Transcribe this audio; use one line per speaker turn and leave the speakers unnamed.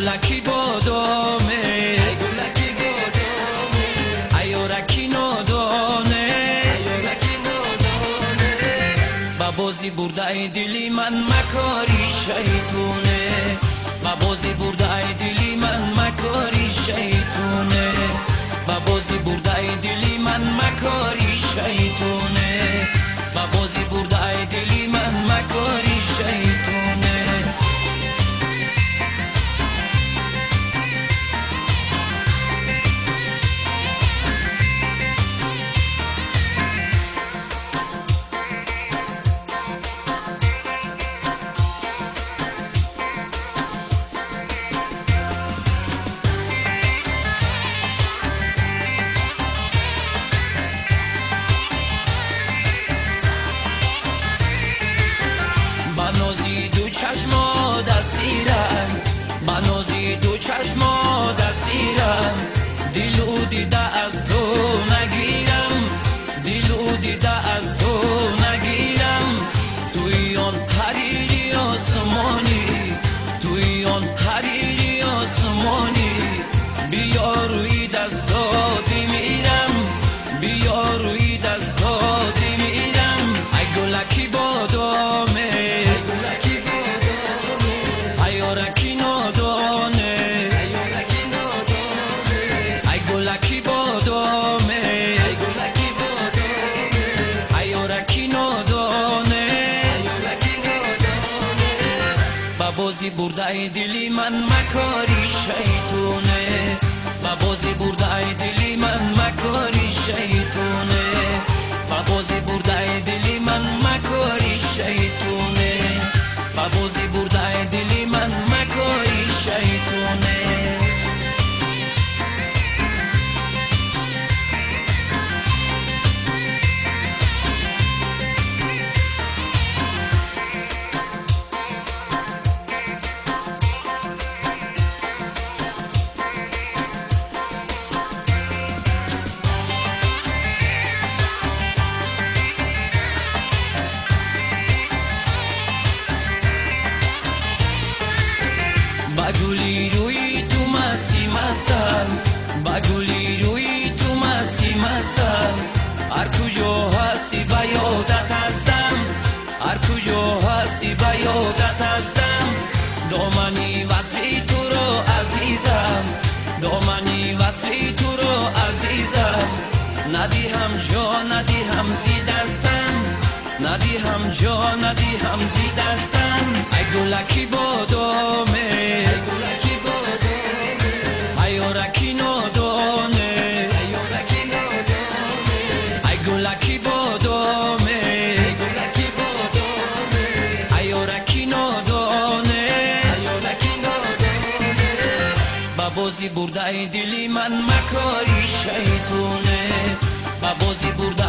گلکی بادامه
ای گلکی بادامه
ای یارکی نادانه
ای یارکی نادانه
با بازی برده ای دلی من مکاری شیطونه با بازی برده ای دلی من مکاری شیطونه با بازی برده ای دلی من مکاری شیطونه با بازی برده ای دلی من مکاری شیطونه بنازی دو چشما دستیرم بنازی دو چشما دستیرم دلو دیده از تو نگیرم دلو دیده از تو نگیرم توی آن حریری آسمانی توی آن حریری آسمانی بیا روی دستاتی میرم بیا روی دستاتی میرم ای گلکی بادامه ای یارکی نادانه
ای یارکی نادانه
ای گلکی بادامه
ای گلکی بادامه
ای یارکی نادانه
ای یارکی نادانه
با بازی برده ای دلی من مکاری شیطونه با بازی برده ای دلی من مکاری شیطونه با بازی برده ای دلی من مکاری شیطونه با بازی برده ای دلی من مکاری شیطونه با گلی روی تو مستی مستم با گلی روی تو مستی مستم هر کجا هستی با یادت هستم هر کجا هستی با یادت هستم دامنی وصلی تو رو عزیزم دامنی وصلی تو رو عزیزم ندیهم جا ندیهم زی دستم ندیهم جا ندیهم زی دستم ای گلکی بادامه
ای گلکی بادامه
ای یارکی نادانه
ای یارکی نادانه
ای گلکی بادامه
ای گلکی بادامه
ای یارکی نادانه
ای یارکی نادانه
با بازی برده ای دلی من مکاری شیطونه با بازی برده